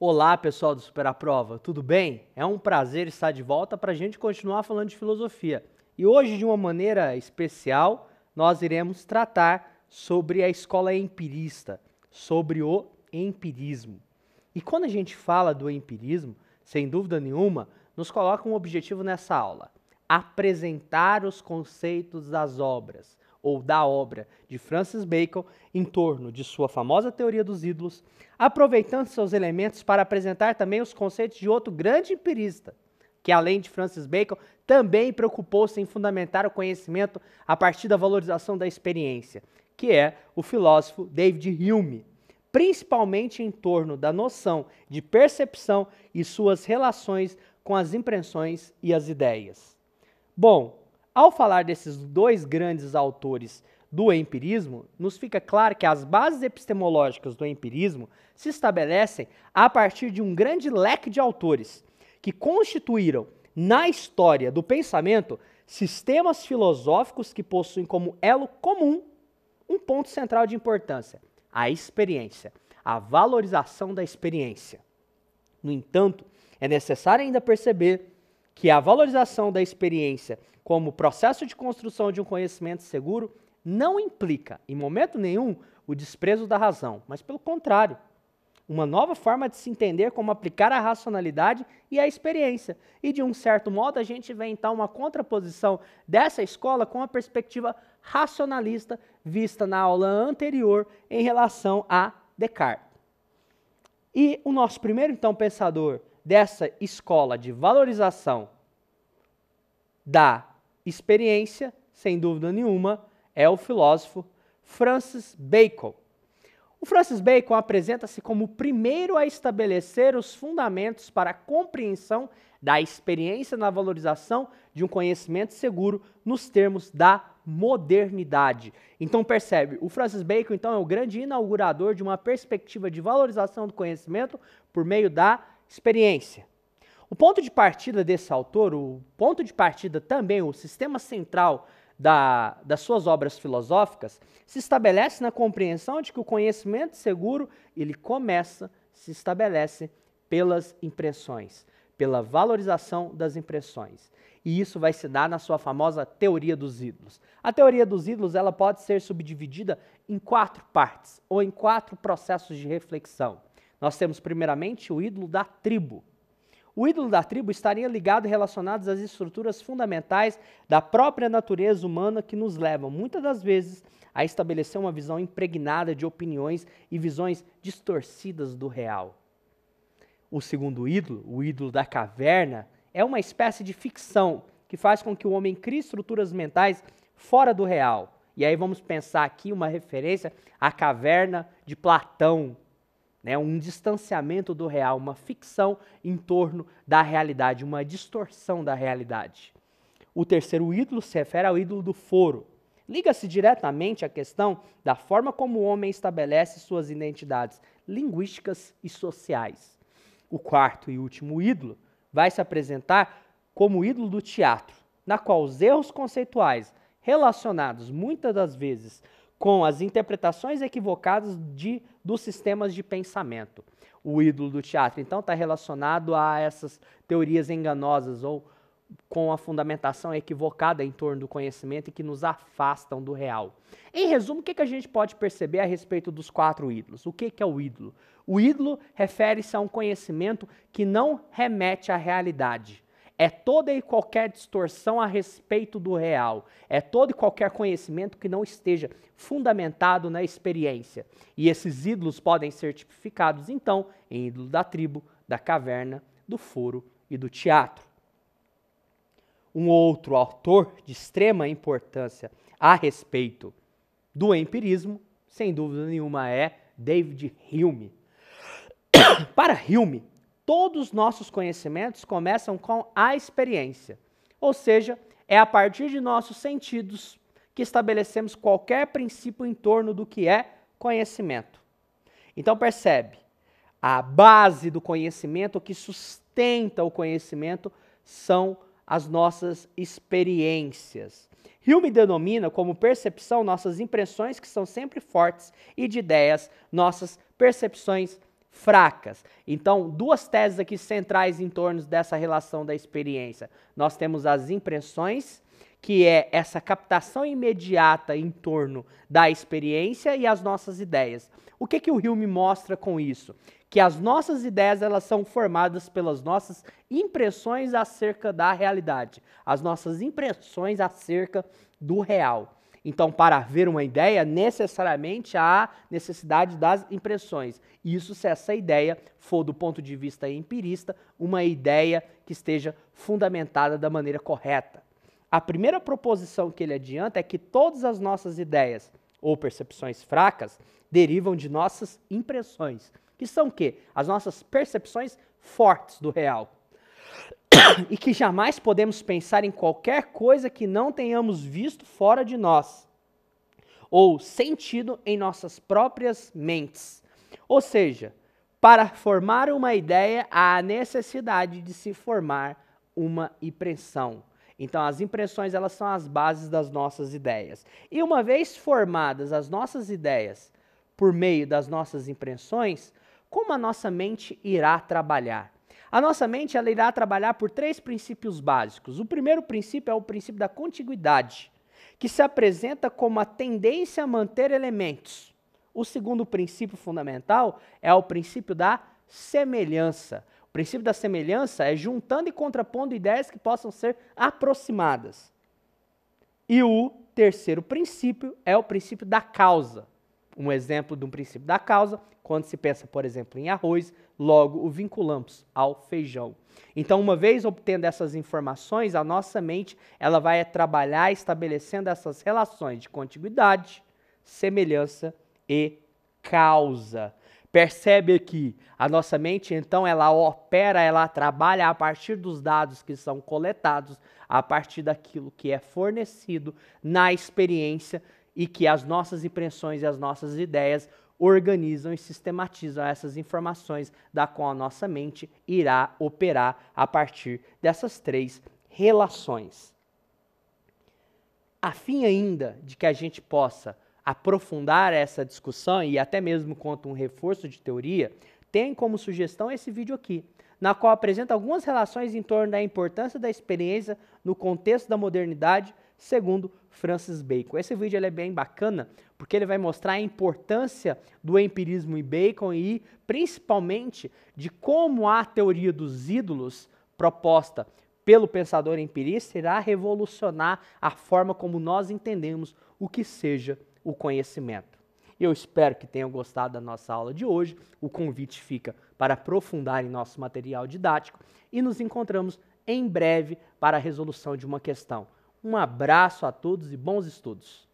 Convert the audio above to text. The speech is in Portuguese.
Olá, pessoal do Super A Prova, tudo bem? É um prazer estar de volta para a gente continuar falando de filosofia. E hoje, de uma maneira especial, nós iremos tratar sobre a escola empirista, sobre o empirismo. E quando a gente fala do empirismo, sem dúvida nenhuma, nos coloca um objetivo nessa aula: apresentar os conceitos das obras, ou da obra, de Francis Bacon em torno de sua famosa teoria dos ídolos, aproveitando seus elementos para apresentar também os conceitos de outro grande empirista, que além de Francis Bacon, também preocupou-se em fundamentar o conhecimento a partir da valorização da experiência, que é o filósofo David Hume, principalmente em torno da noção de percepção e suas relações com as impressões e as ideias. Bom, ao falar desses dois grandes autores do empirismo, nos fica claro que as bases epistemológicas do empirismo se estabelecem a partir de um grande leque de autores que constituíram, na história do pensamento, sistemas filosóficos que possuem como elo comum um ponto central de importância: a experiência, a valorização da experiência. No entanto, é necessário ainda perceber que a valorização da experiência como processo de construção de um conhecimento seguro não implica, em momento nenhum, o desprezo da razão, mas pelo contrário, uma nova forma de se entender como aplicar a racionalidade e a experiência. E, de um certo modo, a gente vê então uma contraposição dessa escola com a perspectiva racionalista vista na aula anterior em relação a Descartes. E o nosso primeiro, então, pensador dessa escola de valorização da experiência, sem dúvida nenhuma, é o filósofo Francis Bacon. O Francis Bacon apresenta-se como o primeiro a estabelecer os fundamentos para a compreensão da experiência na valorização de um conhecimento seguro nos termos da modernidade. Então percebe, o Francis Bacon então é o grande inaugurador de uma perspectiva de valorização do conhecimento por meio da experiência. O ponto de partida desse autor, o ponto de partida também, o sistema central das suas obras filosóficas, se estabelece na compreensão de que o conhecimento seguro, ele se estabelece pelas impressões, pela valorização das impressões. E isso vai se dar na sua famosa teoria dos ídolos. A teoria dos ídolos, ela pode ser subdividida em 4 partes, ou em 4 processos de reflexão. Nós temos primeiramente o ídolo da tribo. O ídolo da tribo estaria ligado e relacionado às estruturas fundamentais da própria natureza humana que nos levam, muitas das vezes, a estabelecer uma visão impregnada de opiniões e visões distorcidas do real. O segundo ídolo, o ídolo da caverna, é uma espécie de ficção que faz com que o homem crie estruturas mentais fora do real. E aí vamos pensar aqui uma referência à caverna de Platão, um distanciamento do real, uma ficção em torno da realidade, uma distorção da realidade. O terceiro ídolo se refere ao ídolo do foro. Liga-se diretamente à questão da forma como o homem estabelece suas identidades linguísticas e sociais. O quarto e último ídolo vai se apresentar como o ídolo do teatro, na qual os erros conceituais relacionados muitas das vezes com as interpretações equivocadas dos sistemas de pensamento. O ídolo do teatro, então, está relacionado a essas teorias enganosas ou com a fundamentação equivocada em torno do conhecimento e que nos afastam do real. Em resumo, o que a gente pode perceber a respeito dos 4 ídolos? O que é o ídolo? O ídolo refere-se a um conhecimento que não remete à realidade. É toda e qualquer distorção a respeito do real. É todo e qualquer conhecimento que não esteja fundamentado na experiência. E esses ídolos podem ser tipificados, então, em ídolo da tribo, da caverna, do foro e do teatro. Um outro autor de extrema importância a respeito do empirismo, sem dúvida nenhuma, é David Hume. Para Hume, todos os nossos conhecimentos começam com a experiência, ou seja, é a partir de nossos sentidos que estabelecemos qualquer princípio em torno do que é conhecimento. Então percebe, a base do conhecimento, o que sustenta o conhecimento, são as nossas experiências. Hume denomina como percepção nossas impressões, que são sempre fortes, e de ideias, nossas percepções fracas. Então, duas teses aqui centrais em torno dessa relação da experiência. Nós temos as impressões, que é essa captação imediata em torno da experiência, e as nossas ideias. O que o Hume mostra com isso? Que as nossas ideias elas são formadas pelas nossas impressões acerca da realidade, as nossas impressões acerca do real. Então, para haver uma ideia, necessariamente há necessidade das impressões. Isso se essa ideia for, do ponto de vista empirista, uma ideia que esteja fundamentada da maneira correta. A primeira proposição que ele adianta é que todas as nossas ideias ou percepções fracas derivam de nossas impressões, que são o quê? As nossas percepções fortes do real. E que jamais podemos pensar em qualquer coisa que não tenhamos visto fora de nós, ou sentido em nossas próprias mentes. Ou seja, para formar uma ideia, há a necessidade de se formar uma impressão. Então, as impressões elas são as bases das nossas ideias. E uma vez formadas as nossas ideias por meio das nossas impressões, como a nossa mente irá trabalhar? A nossa mente ela irá trabalhar por 3 princípios básicos. O primeiro princípio é o princípio da contiguidade, que se apresenta como a tendência a manter elementos. O segundo princípio fundamental é o princípio da semelhança. O princípio da semelhança é juntando e contrapondo ideias que possam ser aproximadas. E o terceiro princípio é o princípio da causa. Um exemplo de um princípio da causa, quando se pensa, por exemplo, em arroz, logo o vinculamos ao feijão. Então, uma vez obtendo essas informações, a nossa mente ela vai trabalhar estabelecendo essas relações de contiguidade, semelhança e causa. Percebe que a nossa mente, então, ela opera, ela trabalha a partir dos dados que são coletados, a partir daquilo que é fornecido na experiência, e que as nossas impressões e as nossas ideias organizam e sistematizam essas informações, da qual a nossa mente irá operar a partir dessas 3 relações. A fim ainda de que a gente possa aprofundar essa discussão e até mesmo quanto um reforço de teoria, tem como sugestão esse vídeo aqui, na qual apresenta algumas relações em torno da importância da experiência no contexto da modernidade, segundo Francis Bacon. Esse vídeo ele é bem bacana, porque ele vai mostrar a importância do empirismo em Bacon e, principalmente, de como a teoria dos ídolos, proposta pelo pensador empirista, irá revolucionar a forma como nós entendemos o que seja o conhecimento. Eu espero que tenham gostado da nossa aula de hoje. O convite fica para aprofundar em nosso material didático e nos encontramos em breve para a resolução de uma questão. Um abraço a todos e bons estudos!